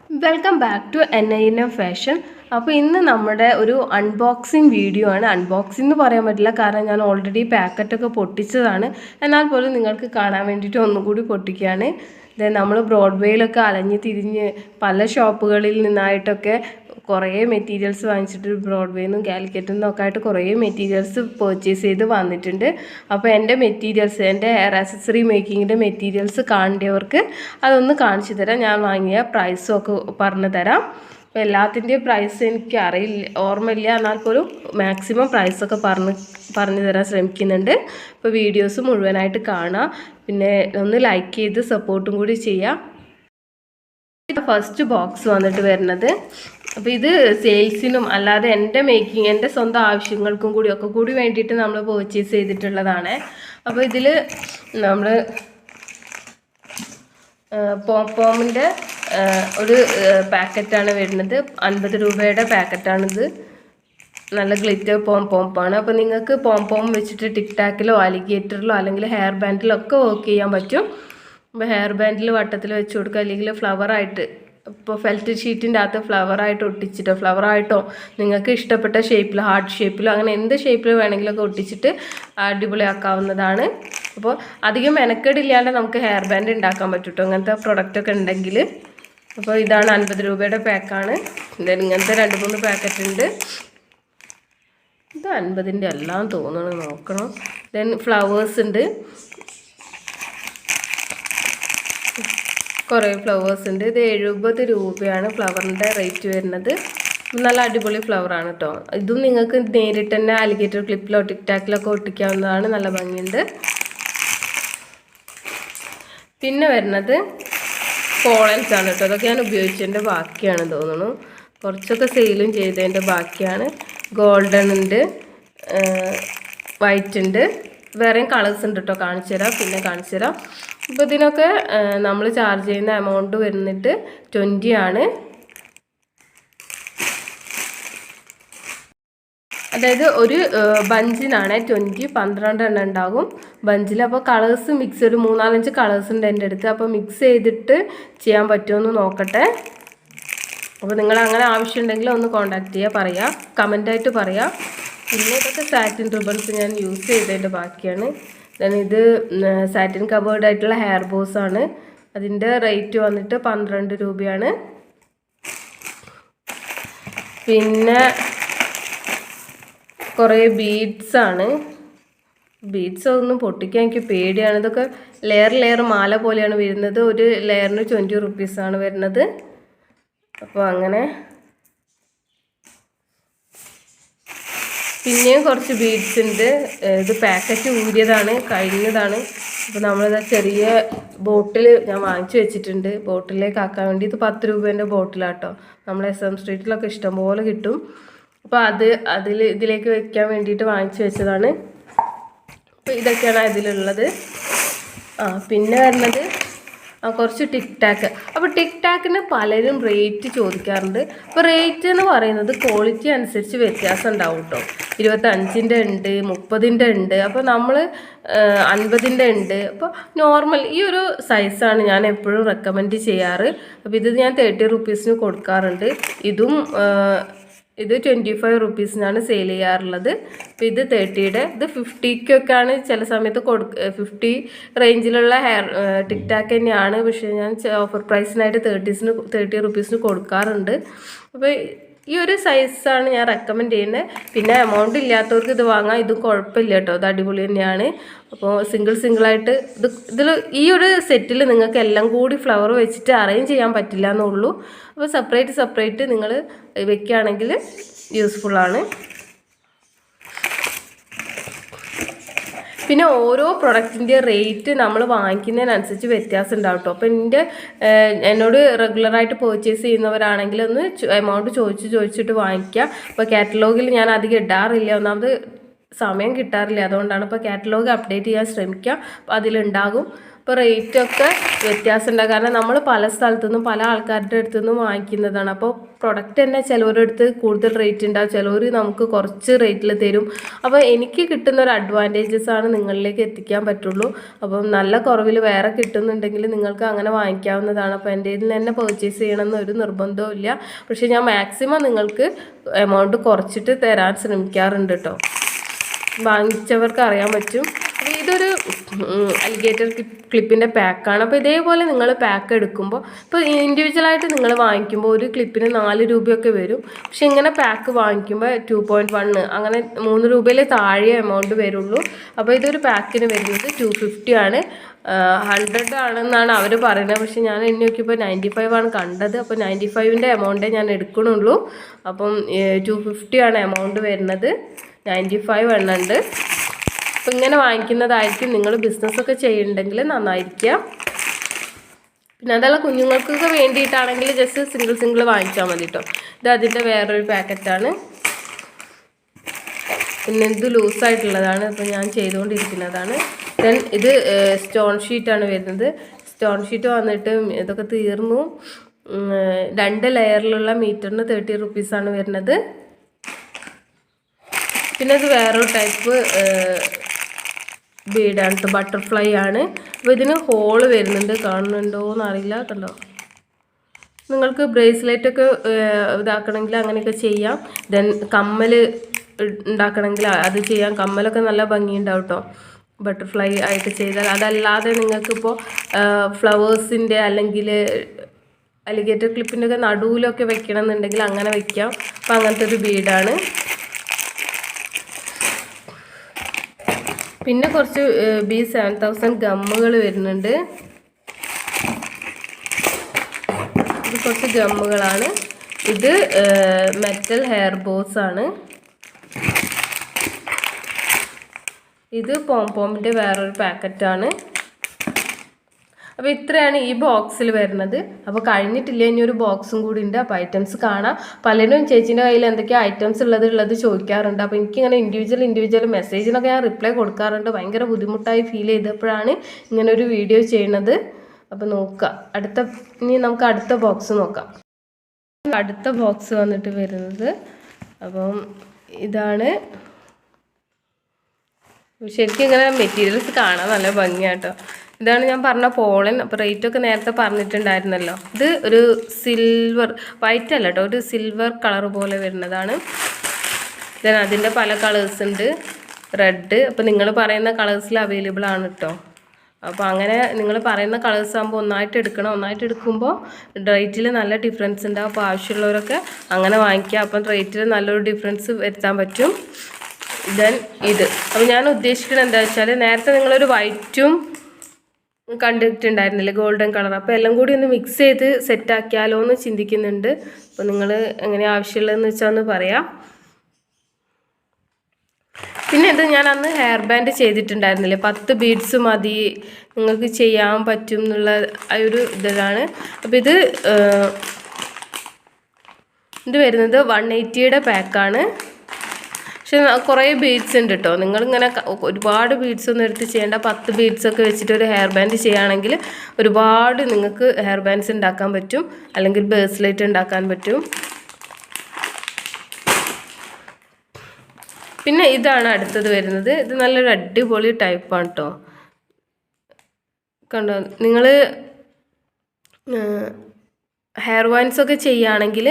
Welcome back to NINM fashion. അപ്പോൾ ഇന്ന് നമ്മുടെ ഒരു അൺബോക്സിങ് വീഡിയോ ആണ്. അൺബോക്സിംഗ് എന്ന് പറയാൻ പറ്റില്ല, കാരണം ഞാൻ ഓൾറെഡി പാക്കറ്റൊക്കെ പൊട്ടിച്ചതാണ്. എന്നാൽ പോലും നിങ്ങൾക്ക് കാണാൻ വേണ്ടിയിട്ട് ഒന്നുകൂടി പൊട്ടിക്കുകയാണ്. നമ്മൾ ബ്രോഡ്വേയിലൊക്കെ അലഞ്ഞ് തിരിഞ്ഞ് പല ഷോപ്പുകളിൽ നിന്നായിട്ടൊക്കെ കുറേ മെറ്റീരിയൽസ് വാങ്ങിച്ചിട്ട് ബ്രോഡ്വേയിൽ നിന്നും കാലിക്കറ്റിൽ നിന്നൊക്കെ ആയിട്ട് കുറേ മെറ്റീരിയൽസ് പർച്ചേസ് ചെയ്ത് വന്നിട്ടുണ്ട്. അപ്പോൾ എൻ്റെ മെറ്റീരിയൽസ്, എൻ്റെ ഹെയർ ആക്സസറി മേക്കിങ്ങിൻ്റെ മെറ്റീരിയൽസ് കാണേണ്ടവർക്ക് അതൊന്ന് കാണിച്ചു തരാം. ഞാൻ വാങ്ങിയ പ്രൈസും ഒക്കെ പറഞ്ഞു തരാം. അപ്പോൾ എല്ലാത്തിൻ്റെയും പ്രൈസ് എനിക്ക് അറിയില്ല, ഓർമ്മയില്ല. എന്നാൽ പോലും മാക്സിമം പ്രൈസൊക്കെ പറഞ്ഞു തരാൻ ശ്രമിക്കുന്നുണ്ട്. അപ്പോൾ വീഡിയോസ് മുഴുവനായിട്ട് കാണാം, പിന്നെ ഒന്ന് ലൈക്ക് ചെയ്ത് സപ്പോർട്ടും കൂടി ചെയ്യാം. ഫസ്റ്റ് ബോക്സ് വന്നിട്ട് വരുന്നത്, അപ്പോൾ ഇത് സെയിൽസിനും അല്ലാതെ എൻ്റെ സ്വന്തം ആവശ്യങ്ങൾക്കും കൂടി വേണ്ടിയിട്ട് നമ്മൾ പർച്ചേസ് ചെയ്തിട്ടുള്ളതാണ്. അപ്പോൾ ഇതിൽ നമ്മൾ പോംപോമിൻ്റെ ഒരു പാക്കറ്റാണ് വരുന്നത്. 50 രൂപയുടെ പാക്കറ്റാണിത്. നല്ല ഗ്ലിറ്റർ പോംപോമാണ്. അപ്പോൾ നിങ്ങൾക്ക് പോംപോം വെച്ചിട്ട് ടിക് ടാക്കിലോ അലിഗേറ്ററിലോ അല്ലെങ്കിൽ ഹെയർ ബാൻഡിലോ ഒക്കെ വർക്ക് ചെയ്യാൻ പറ്റും. അപ്പോൾ ഹെയർ ബാൻഡിൽ വട്ടത്തിൽ വെച്ച് കൊടുക്കുക, അല്ലെങ്കിൽ ഫ്ലവറായിട്ട്, ഇപ്പോൾ ഫെൽറ്റ് ഷീറ്റിൻ്റെ അകത്ത് ഫ്ലവറായിട്ട് ഒട്ടിച്ചിട്ടോ, ഫ്ലവറായിട്ടോ നിങ്ങൾക്ക് ഇഷ്ടപ്പെട്ട ഷേപ്പിൽ, ഹാർട്ട് ഷേപ്പിലോ അങ്ങനെ എന്ത് ഷേപ്പിൽ വേണമെങ്കിലൊക്കെ ഒട്ടിച്ചിട്ട് അടിപൊളിയാക്കാവുന്നതാണ്. അപ്പോൾ അധികം മെനക്കേടില്ലാണ്ട് നമുക്ക് ഹെയർ ബാൻഡ് ഉണ്ടാക്കാൻ പറ്റും കേട്ടോ, അങ്ങനത്തെ പ്രൊഡക്റ്റൊക്കെ ഉണ്ടെങ്കിൽ. അപ്പോൾ ഇതാണ് 50 രൂപയുടെ പാക്കാണ്. ഇങ്ങനത്തെ 2-3 പാക്കറ്റ് ഉണ്ട്. ഇത് 50ൻ്റെ എല്ലാം തോന്നണം, നോക്കണം. ഫ്ലവേഴ്സ് ഉണ്ട്, കുറേ ഫ്ലവേഴ്സ് ഉണ്ട്. ഇത് 70 രൂപയാണ് ഫ്ലവറിൻ്റെ റേറ്റ് വരുന്നത്. നല്ല അടിപൊളി ഫ്ലവറാണ് കേട്ടോ. ഇതും നിങ്ങൾക്ക് നേരിട്ട് തന്നെ അലിഗേറ്റർ ക്ലിപ്പിലോ ടിക് ടാക്കിലൊക്കെ ഒട്ടിക്കാവുന്നതാണ്. നല്ല ഭംഗിയുണ്ട്. പിന്നെ വരുന്നത് കോളൻസ് ആണ് കേട്ടോ. അതൊക്കെ ഞാൻ ഉപയോഗിച്ചതിൻ്റെ ബാക്കിയാണ് തോന്നുന്നു, കുറച്ചൊക്കെ സെയിലും ചെയ്തതിൻ്റെ ബാക്കിയാണ്. ഗോൾഡൻ ഉണ്ട്, വൈറ്റ് ഉണ്ട്, വേറെയും കളേഴ്സ് ഉണ്ട് കേട്ടോ. കാണിച്ചു തരാം. ഇപ്പോൾ ഇതിനൊക്കെ നമ്മൾ ചാർജ് ചെയ്യുന്ന എമൗണ്ട് വരുന്നിട്ട് 20 ആണ്. അതായത് ഒരു ബഞ്ചിനാണ് 20, 12 എണ്ണം ഉണ്ടാകും ബഞ്ചിൽ. അപ്പോൾ കളേഴ്സ് മിക്സ്, ഒരു 3-4-5 കളേഴ്സ് ഉണ്ട് എൻ്റെ അടുത്ത്. അപ്പോൾ മിക്സ് ചെയ്തിട്ട് ചെയ്യാൻ പറ്റുമെന്ന് നോക്കട്ടെ. അപ്പോൾ നിങ്ങൾ അങ്ങനെ ആവശ്യമുണ്ടെങ്കിൽ ഒന്ന് കോൺടാക്റ്റ് ചെയ്യുക, പറയുക, കമൻ്റായിട്ട് പറയുക. പിന്നെ ഇതൊക്കെ സാറ്റിൻ റിബൺസ് ഞാൻ യൂസ് ചെയ്തതിൻ്റെ ബാക്കിയാണ്. ഇത് സാറ്റിൻ കവേർഡ് ആയിട്ടുള്ള ഹെയർ ബോസ് ആണ്. അതിൻ്റെ റേറ്റ് വന്നിട്ട് 12 രൂപയാണ്. പിന്നെ കുറേ ബീഡ്സ് ആണ്. ബീഡ്സ് ഒന്നും പൊട്ടിക്കാൻ എനിക്ക് പേടിയാണ്. ഇതൊക്കെ ലെയർ മാല പോലെയാണ് വരുന്നത്. ഒരു ലെയറിന് 20 റുപ്പീസാണ് വരുന്നത്. അപ്പോൾ അങ്ങനെ പിന്നെയും കുറച്ച് ബീഡ്സ് ഉണ്ട്. ഇത് പാക്കറ്റ് ഊരിയതാണ്, കഴിഞ്ഞതാണ്. അപ്പോൾ നമ്മളിത് ചെറിയ ബോട്ടിൽ ഞാൻ വാങ്ങിച്ചു വെച്ചിട്ടുണ്ട്, ബോട്ടിലേക്ക് ആക്കാൻ വേണ്ടി. ഇത് 10 രൂപേൻ്റെ ബോട്ടിലാട്ടോ. നമ്മൾ SM സ്ട്രീറ്റിലൊക്കെ ഇഷ്ടംപോലെ കിട്ടും. അപ്പോൾ ഇതിലേക്ക് വെക്കാൻ വേണ്ടിയിട്ട് വാങ്ങിച്ചു വെച്ചതാണ്. അപ്പോൾ ഇതൊക്കെയാണ് ഇതിലുള്ളത്. പിന്നെ വരുന്നത് കുറച്ച് ടിക് ടാക്ക്. അപ്പോൾ ടിക് ടാക്കിന് പലരും റേറ്റ് ചോദിക്കാറുണ്ട്. അപ്പോൾ റേറ്റ് എന്ന് പറയുന്നത് ക്വാളിറ്റി അനുസരിച്ച് വ്യത്യാസം ഉണ്ടാവും കേട്ടോ. 25ൻ്റെ ഉണ്ട്, 30ൻ്റെ ഉണ്ട്, അപ്പോൾ നമ്മൾ 50ൻ്റെ ഉണ്ട്. അപ്പോൾ നോർമൽ ഈ ഒരു സൈസാണ് ഞാൻ എപ്പോഴും റെക്കമെൻഡ് ചെയ്യാറ്. അപ്പോൾ ഇത് ഞാൻ 30 റുപ്പീസിന് കൊടുക്കാറുണ്ട്. ഇത് 25 റുപ്പീസിനാണ് സെയിൽ ചെയ്യാറുള്ളത്. അപ്പോൾ ഇത് 30യുടെ, ഇത് 50ക്കൊക്കെയാണ് ചില സമയത്ത് 50 റേഞ്ചിലുള്ള ടിക് ടാക്ക് തന്നെയാണ്. പക്ഷേ ഞാൻ ഓഫർ പ്രൈസിനായിട്ട് 30 റുപ്പീസിന് കൊടുക്കാറുണ്ട്. അപ്പോൾ ഈ ഒരു സൈസാണ് ഞാൻ റെക്കമെൻഡ് ചെയ്യുന്നത്. പിന്നെ എമൗണ്ട് ഇല്ലാത്തവർക്ക് ഇത് വാങ്ങാം, ഇതും കുഴപ്പമില്ല കേട്ടോ, ഇത് അടിപൊളി തന്നെയാണ്. അപ്പോൾ സിംഗിളായിട്ട് ഇതിൽ ഈ ഒരു സെറ്റിൽ നിങ്ങൾക്ക് എല്ലാം കൂടി ഫ്ലവർ വെച്ചിട്ട് അറേഞ്ച് ചെയ്യാൻ പറ്റില്ല എന്നുള്ളൂ. അപ്പോൾ സെപ്പറേറ്റ് നിങ്ങൾ വെക്കുകയാണെങ്കിൽ യൂസ്ഫുള്ളാണ്. പിന്നെ ഓരോ പ്രൊഡക്റ്റിൻ്റെ റേറ്റ് നമ്മൾ വാങ്ങിക്കുന്നതിനനുസരിച്ച് വ്യത്യാസം ഉണ്ടാവും കേട്ടോ. അപ്പോൾ എന്നോട് റെഗുലറായിട്ട് പർച്ചേസ് ചെയ്യുന്നവരാണെങ്കിൽ ഒന്ന് എമൗണ്ട് ചോദിച്ചിട്ട് വാങ്ങിക്കുക. അപ്പോൾ കാറ്റലോഗിൽ ഞാൻ അധികം ഇടാറില്ല, ഒന്നാമത് സമയം കിട്ടാറില്ല, അതുകൊണ്ടാണ്. അപ്പോൾ കാറ്റലോഗ് അപ്ഡേറ്റ് ചെയ്യാൻ ശ്രമിക്കുക, അപ്പോൾ അതിലുണ്ടാകും. ഇപ്പോൾ റേറ്റൊക്കെ വ്യത്യാസം ഉണ്ട്. കാരണം നമ്മൾ പല സ്ഥലത്തുനിന്നും പല ആൾക്കാരുടെ അടുത്തു നിന്നും വാങ്ങിക്കുന്നതാണ്. അപ്പോൾ പ്രൊഡക്റ്റ് തന്നെ ചിലവരുടെ അടുത്ത് കൂടുതൽ റേറ്റ് ഉണ്ടാവും, ചിലവർ നമുക്ക് കുറച്ച് റേറ്റിൽ തരും. അപ്പോൾ എനിക്ക് കിട്ടുന്ന ഒരു അഡ്വാൻറ്റേജസ് ആണ് നിങ്ങളിലേക്ക് എത്തിക്കാൻ പറ്റുള്ളൂ. അപ്പം നല്ല കുറവിൽ വേറെ കിട്ടുന്നുണ്ടെങ്കിൽ നിങ്ങൾക്ക് അങ്ങനെ വാങ്ങിക്കാവുന്നതാണ്. അപ്പോൾ എൻ്റെ ഇതിൽ തന്നെ പർച്ചേസ് ചെയ്യണമെന്ന് ഒരു നിർബന്ധവും ഇല്ല. പക്ഷേ ഞാൻ മാക്സിമം നിങ്ങൾക്ക് എമൗണ്ട് കുറച്ചിട്ട് തരാൻ ശ്രമിക്കാറുണ്ട് കേട്ടോ. വാങ്ങിച്ചവർക്ക് അറിയാൻ പറ്റും. അപ്പോൾ ഇതൊരു അലിഗേറ്റർ ക്ലിപ്പിൻ്റെ പാക്കാണ്. അപ്പോൾ ഇതേപോലെ നിങ്ങൾ പാക്ക് എടുക്കുമ്പോൾ, ഇപ്പോൾ ഇൻഡിവിജ്വലായിട്ട് നിങ്ങൾ വാങ്ങിക്കുമ്പോൾ ഒരു ക്ലിപ്പിന് 4 രൂപയൊക്കെ വരും. പക്ഷെ ഇങ്ങനെ പാക്ക് വാങ്ങിക്കുമ്പോൾ 2.1 അങ്ങനെ 3 രൂപയിൽ താഴെ എമൗണ്ട് വരുള്ളൂ. അപ്പോൾ ഇതൊരു പാക്കിന് വരുന്നത് 250 ആണ്. 100 ആണെന്നാണ് അവർ പറയുന്നത്. പക്ഷെ ഞാൻ എണ്ണി നോക്കിയപ്പോൾ 95 ആണ് കണ്ടത്. അപ്പോൾ 95ൻ്റെ എമൗണ്ടേ ഞാൻ എടുക്കണുള്ളൂ. അപ്പം 250 ആണ് എമൗണ്ട് വരുന്നത്, 95 എണ്ണുണ്ട്. അപ്പോൾ ഇങ്ങനെ വാങ്ങിക്കുന്നതായിരിക്കും നിങ്ങൾ ബിസിനസ്സൊക്കെ ചെയ്യുന്നുണ്ടെങ്കിൽ നന്നായിരിക്കുക. പിന്നെ അതല്ല കുഞ്ഞുങ്ങൾക്കൊക്കെ വേണ്ടിയിട്ടാണെങ്കിൽ ജസ്റ്റ് സിംഗിൾ വാങ്ങിച്ചാൽ മതി കേട്ടോ. ഇത് അതിൻ്റെ വേറൊരു പാക്കറ്റാണ്. പിന്നെ ഇത് ലൂസായിട്ടുള്ളതാണ്, ഇപ്പോൾ ഞാൻ ചെയ്തുകൊണ്ടിരിക്കുന്നതാണ്. ദെൻ ഇത് സ്റ്റോൺ ഷീറ്റാണ് വരുന്നത്. സ്റ്റോൺ ഷീറ്റ് വന്നിട്ട് ഇതൊക്കെ തീർന്നു. 2 ലെയറിലുള്ള മീറ്ററിന് 30 റുപ്പീസാണ് വരുന്നത്. പിന്നെ ഇത് വേറൊരു ടൈപ്പ് ബീഡാണ്, ബട്ടർഫ്ലൈ ആണ്. അപ്പോൾ ഇതിന് ഹോള് വരുന്നുണ്ട്, കാണുന്നുണ്ടോ എന്നറിയില്ല, കണ്ടോ. നിങ്ങൾക്ക് ബ്രേസ്ലെറ്റൊക്കെ ഇതാക്കണമെങ്കിൽ അങ്ങനെയൊക്കെ ചെയ്യാം. ദെൻ കമ്മൽ ഉണ്ടാക്കണമെങ്കിൽ അത് ചെയ്യാം. കമ്മലൊക്കെ നല്ല ഭംഗിയുണ്ടാവും കേട്ടോ ബട്ടർഫ്ലൈ ആയിട്ട് ചെയ്താൽ. അതല്ലാതെ നിങ്ങൾക്കിപ്പോൾ ഫ്ലവേഴ്സിൻ്റെ അല്ലെങ്കിൽ അലിഗേറ്റർ ക്ലിപ്പിൻ്റെ ഒക്കെ നടുവിലൊക്കെ വെക്കണം എന്നുണ്ടെങ്കിൽ അങ്ങനെ വെക്കാം. അപ്പോൾ അങ്ങനത്തെ ഒരു ബീഡാണ്. പിന്നെ കുറച്ച് B7000 ഗമ്മുകൾ വരുന്നുണ്ട്. ഇത് കുറച്ച് ഗമ്മുകളാണ്. ഇത് മെറ്റൽ ഹെയർ ബോസ് ആണ്. ഇത് പോംപോമിൻ്റെ വേറൊരു പാക്കറ്റാണ്. അപ്പോൾ ഇത്രയാണ് ഈ ബോക്സിൽ വരുന്നത്. അപ്പോൾ കഴിഞ്ഞിട്ടില്ല, ഇനി ഒരു ബോക്സും കൂടി ഉണ്ട്. അപ്പോൾ ഐറ്റംസ് കാണാം. പലരും ചേച്ചീൻ്റെ കയ്യിൽ എന്തൊക്കെയാണ് ഐറ്റംസ് ഉള്ളത് ചോദിക്കാറുണ്ട്. അപ്പോൾ എനിക്കിങ്ങനെ ഇൻഡിവിജ്വൽ മെസ്സേജിനൊക്കെ ഞാൻ റിപ്ലൈ കൊടുക്കാറുണ്ട്. ഭയങ്കര ബുദ്ധിമുട്ടായി ഫീൽ ചെയ്തപ്പോഴാണ് ഇങ്ങനെ ഒരു വീഡിയോ ചെയ്യുന്നത്. അപ്പോൾ നോക്കുക, ഇനി നമുക്ക് അടുത്ത ബോക്സ് നോക്കാം. അടുത്ത ബോക്സ് വന്നിട്ട് വരുന്നത്, അപ്പം ഇതാണ്. ശരിക്കും ഇങ്ങനെ മെറ്റീരിയൽസ് കാണാൻ നല്ല ഭംഗിയാട്ടോ. ഇതാണ് ഞാൻ പറഞ്ഞ പോളൻ. അപ്പോൾ റേറ്റൊക്കെ നേരത്തെ പറഞ്ഞിട്ടുണ്ടായിരുന്നല്ലോ. ഇത് ഒരു സിൽവർ, വൈറ്റ് അല്ല കേട്ടോ, ഒരു സിൽവർ കളർ പോലെ വരുന്നതാണ്. ദെൻ അതിൻ്റെ പല കളേഴ്സ് ഉണ്ട്, റെഡ്. അപ്പോൾ നിങ്ങൾ പറയുന്ന കളേഴ്സിൽ അവൈലബിൾ ആണ് കേട്ടോ. അപ്പോൾ അങ്ങനെ നിങ്ങൾ പറയുന്ന കളേഴ്സ് ആകുമ്പോൾ ഒന്നായിട്ട് എടുക്കണം. ഒന്നായിട്ട് എടുക്കുമ്പോൾ റേറ്റിൽ നല്ല ഡിഫറൻസ് ഉണ്ടാവും. അപ്പോൾ ആവശ്യമുള്ളവരൊക്കെ അങ്ങനെ വാങ്ങിക്കുക. അപ്പം റേറ്റിൽ നല്ലൊരു ഡിഫറൻസ് വരുത്താൻ പറ്റും. ദെൻ ഇത്, അപ്പോൾ ഞാൻ ഉദ്ദേശിക്കുന്നത് എന്താ വെച്ചാൽ, നേരത്തെ നിങ്ങളൊരു വൈറ്റും കണ്ടിട്ടുണ്ടായിരുന്നില്ലേ, ഗോൾഡൻ കളർ. അപ്പോൾ എല്ലാം കൂടി ഒന്ന് മിക്സ് ചെയ്ത് സെറ്റാക്കിയാലോ എന്ന് ചിന്തിക്കുന്നുണ്ട്. അപ്പോൾ നിങ്ങൾ എങ്ങനെ ആവശ്യമുള്ളതെന്ന് വെച്ചാൽ ഒന്ന് പറയാം. പിന്നെ ഇത് ഞാൻ അന്ന് ഹെയർ ബാൻഡ് ചെയ്തിട്ടുണ്ടായിരുന്നില്ലേ, 10 ബീഡ്സ് മതി നിങ്ങൾക്ക് ചെയ്യാൻ പറ്റും എന്നുള്ള ആ ഒരു ഇതാണ്. അപ്പോൾ ഇത് വരുന്നത് 180യുടെ പാക്കാണ്. പക്ഷെ കുറേ ബീഡ്സ് ഉണ്ട് കേട്ടോ. നിങ്ങളിങ്ങനെ ഒരുപാട് ബീഡ്സ് ഒന്നും എടുത്ത് ചെയ്യേണ്ട. 10 ബീഡ്സൊക്കെ വെച്ചിട്ട് ഒരു ഹെയർ ബാൻഡ് ചെയ്യുകയാണെങ്കിൽ ഒരുപാട് നിങ്ങൾക്ക് ഹെയർ ബാൻഡ്സ് ഉണ്ടാക്കാൻ പറ്റും, അല്ലെങ്കിൽ ബ്രേസ്ലെറ്റ് ഉണ്ടാക്കാൻ പറ്റും. പിന്നെ ഇതാണ് അടുത്തത് വരുന്നത്. ഇത് നല്ലൊരു അടിപൊളി ടൈപ്പാണ് കേട്ടോ. കണ്ടോ, നിങ്ങൾ ഹെയർ വൈൻസ് ഒക്കെ ചെയ്യുകയാണെങ്കിൽ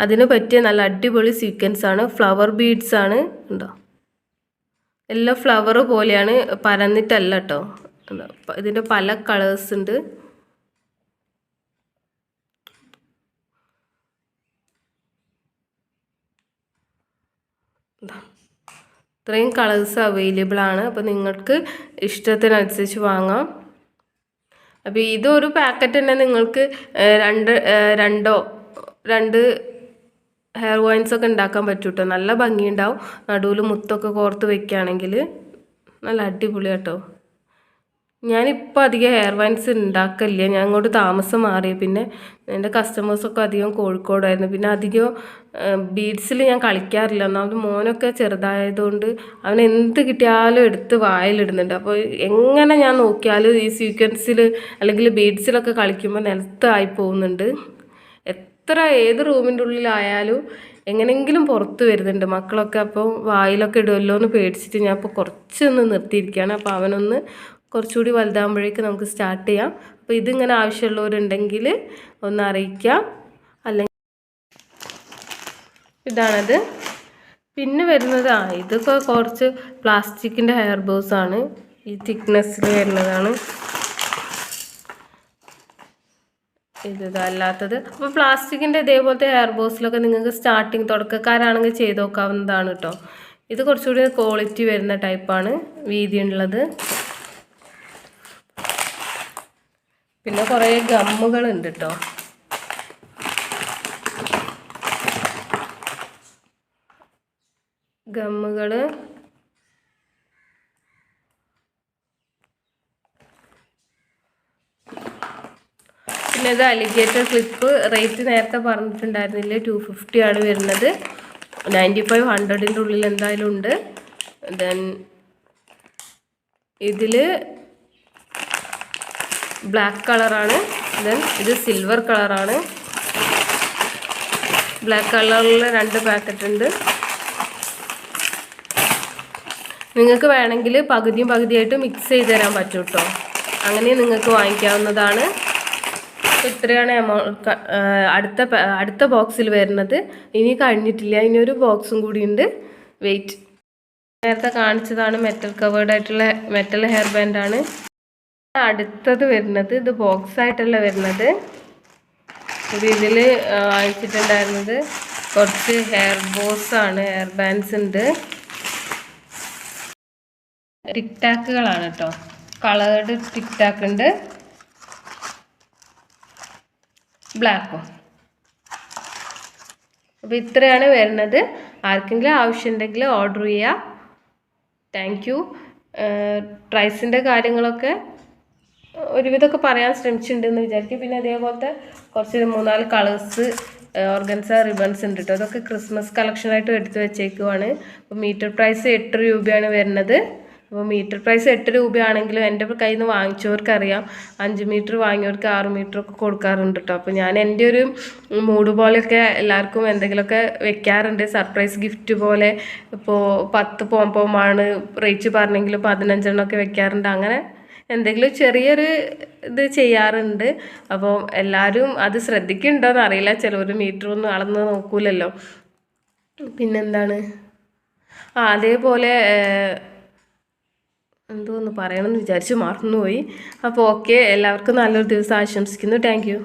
അതിന് പറ്റിയ നല്ല അടിപൊളി സീക്വൻസ് ആണ്. ഫ്ലവർ ബീഡ്സ് ആണ്, ഉണ്ടോ, എല്ലാം ഫ്ലവർ പോലെയാണ്, പരന്നിട്ടല്ല കേട്ടോ. ഇതിൻ്റെ പല കളേഴ്സ് ഉണ്ട്. ഇത്രയും കളേഴ്സ് അവൈലബിൾ ആണ്. അപ്പോൾ നിങ്ങൾക്ക് ഇഷ്ടത്തിനനുസരിച്ച് വാങ്ങാം. അപ്പോൾ ഇതൊരു പാക്കറ്റ് തന്നെ നിങ്ങൾക്ക് രണ്ട് ഹെയർ വൈൻസ് ഒക്കെ ഉണ്ടാക്കാൻ പറ്റും കേട്ടോ. നല്ല ഭംഗിയുണ്ടാവും. നടുവിൽ മുത്തൊക്കെ കോർത്ത് വെക്കുകയാണെങ്കിൽ നല്ല അടിപൊളി കേട്ടോ. ഞാനിപ്പോൾ അധികം ഹെയർ ബാൻഡ്സ് ഉണ്ടാക്കലില്ല. ഞാൻ അങ്ങോട്ട് താമസം മാറി. പിന്നെ എൻ്റെ കസ്റ്റമേഴ്സൊക്കെ അധികം കോഴിക്കോടായിരുന്നു. പിന്നെ അധികം ബീഡ്സിൽ ഞാൻ കളിക്കാറില്ല. ഒന്നാമത് മോനൊക്കെ ചെറുതായതുകൊണ്ട് അവൻ എന്ത് കിട്ടിയാലും എടുത്ത് വായിലിടുന്നുണ്ട്. അപ്പോൾ എങ്ങനെ ഞാൻ നോക്കിയാലും ഈ സീക്വൻസിൽ അല്ലെങ്കിൽ ബീഡ്സിലൊക്കെ കളിക്കുമ്പോൾ നിലത്തായി പോകുന്നുണ്ട്. എത്ര ഏത് റൂമിൻ്റെ ഉള്ളിലായാലും എങ്ങനെയെങ്കിലും പുറത്ത് വരുന്നുണ്ട് മക്കളൊക്കെ. അപ്പോൾ വായിലൊക്കെ ഇടുമല്ലോ എന്ന് പേടിച്ചിട്ട് ഞാൻ ഇപ്പോൾ കുറച്ചൊന്ന് നിർത്തിയിരിക്കുകയാണ്. അപ്പോൾ അവനൊന്ന് കുറച്ചുകൂടി വലുതാകുമ്പോഴേക്ക് നമുക്ക് സ്റ്റാർട്ട് ചെയ്യാം. അപ്പോൾ ഇതിങ്ങനെ ആവശ്യമുള്ളവരുണ്ടെങ്കിൽ ഒന്ന് അറിയിക്കാം. അല്ലെങ്കിൽ ഇതാണത്. പിന്നെ വരുന്നത് ഇതൊക്കെ കുറച്ച് പ്ലാസ്റ്റിക്കിൻ്റെ ഹെയർ ബോസാണ്. ഈ തിക്നെസ്സിൽ വരുന്നതാണ് ഇതല്ലാത്തത്. അപ്പോൾ പ്ലാസ്റ്റിക്കിൻ്റെ ഇതേപോലത്തെ ഹെയർ ബോസിലൊക്കെ നിങ്ങൾക്ക് സ്റ്റാർട്ടിങ് തുടക്കക്കാരാണെങ്കിൽ ചെയ്ത് നോക്കാവുന്നതാണ് കേട്ടോ. ഇത് കുറച്ചുകൂടി ക്വാളിറ്റി വരുന്ന ടൈപ്പാണ്, വീതിയുള്ളത്. പിന്നെ കുറേ ഗമ്മുകളുണ്ട് കേട്ടോ. ഗമ്മുകൾ പിന്നെ ഇത് അലിഗേറ്റർ ക്ലിപ്പ്. റേറ്റ് നേരത്തെ പറഞ്ഞിട്ടുണ്ടായിരുന്നില്ലേ, 250 ആണ് വരുന്നത്. 95-100ൻ്റെ ഉള്ളിൽ എന്തായാലും ഉണ്ട്. ദെൻ ഇതിൽ ബ്ലാക്ക് കളറാണ്. ദെൻ ഇത് സിൽവർ കളറാണ്. ബ്ലാക്ക് കളറിൽ 2 പാക്കറ്റ് ഉണ്ട്. നിങ്ങൾക്ക് വേണമെങ്കിൽ പകുതിയും പകുതിയായിട്ട് മിക്സ് ചെയ്ത് തരാൻ പറ്റും കേട്ടോ. അങ്ങനെ നിങ്ങൾക്ക് വാങ്ങിക്കാവുന്നതാണ്. ഇത്രയാണ് അടുത്ത ബോക്സിൽ വരുന്നത്. ഇനി കഴിഞ്ഞിട്ടില്ല, ഇനി ഒരു ബോക്സും കൂടി ഉണ്ട്. വെയിറ്റ്. നേരത്തെ കാണിച്ചതാണ് മെറ്റൽ കവേർഡ് ആയിട്ടുള്ള മെറ്റൽ ഹെയർ ബാൻഡാണ്. അടുത്തത് വരുന്നത് ഇത് ബോക്സ് ആയിട്ടല്ല വരുന്നത്. ഇതിൽ വാങ്ങിച്ചിട്ടുണ്ടായിരുന്നത് കുറച്ച് ഹെയർ ബോസാണ്, ഹെയർ ബാൻഡ്സ് ഉണ്ട്. ടിക് ടാക്കുകളാണ് കേട്ടോ. കളേർഡ് ടിക് ടാക്ക് ഉണ്ട്, ബ്ലാക്കും. അപ്പോൾ ഇത്രയാണ് വരുന്നത്. ആർക്കെങ്കിലും ആവശ്യമുണ്ടെങ്കിൽ ഓർഡർ ചെയ്യുക. Thank you. പ്രൈസിൻ്റെ കാര്യങ്ങളൊക്കെ ഒരുവിധമൊക്കെ പറയാൻ ശ്രമിച്ചിട്ടുണ്ടെന്ന് വിചാരിക്കും. പിന്നെ അതേപോലത്തെ കുറച്ച് 3-4 കളേഴ്സ് ഓർഗൻസ റിബൺസ് ഉണ്ട് കേട്ടോ. അതൊക്കെ ക്രിസ്മസ് കളക്ഷനായിട്ട് എടുത്ത് വെച്ചേക്കുവാണ്. അപ്പോൾ മീറ്റർ പ്രൈസ് 8 രൂപയാണ് വരുന്നത്. അപ്പോൾ മീറ്റർ പ്രൈസ് 8 രൂപയാണെങ്കിലും എൻ്റെ കയ്യിൽ നിന്ന് വാങ്ങിച്ചവർക്ക് അറിയാം, 5 മീറ്റർ വാങ്ങിയവർക്ക് 6 മീറ്ററൊക്കെ കൊടുക്കാറുണ്ട് കേട്ടോ. അപ്പോൾ ഞാൻ എൻ്റെ ഒരു മൂഡ് പോലെയൊക്കെ എല്ലാവർക്കും എന്തെങ്കിലുമൊക്കെ വെക്കാറുണ്ട്, സർപ്രൈസ് ഗിഫ്റ്റ് പോലെ. ഇപ്പോൾ 10 പോംപോമാണ് റേറ്റ് പറഞ്ഞെങ്കിൽ 15 വെക്കാറുണ്ട്. അങ്ങനെ എന്തെങ്കിലും ചെറിയൊരു ഇത് ചെയ്യാറുണ്ട്. അപ്പോൾ എല്ലാവരും അത് ശ്രദ്ധിക്കുന്നുണ്ടോയെന്ന് അറിയില്ല. ചിലവർ മീറ്ററൊന്നും അളന്ന് നോക്കൂലല്ലോ. പിന്നെന്താണ്, അതേപോലെ എന്തോന്ന് പറയണമെന്ന് വിചാരിച്ച് മറന്നുപോയി. അപ്പോൾ ഓക്കെ, എല്ലാവർക്കും നല്ലൊരു ദിവസം ആശംസിക്കുന്നു. Thank you.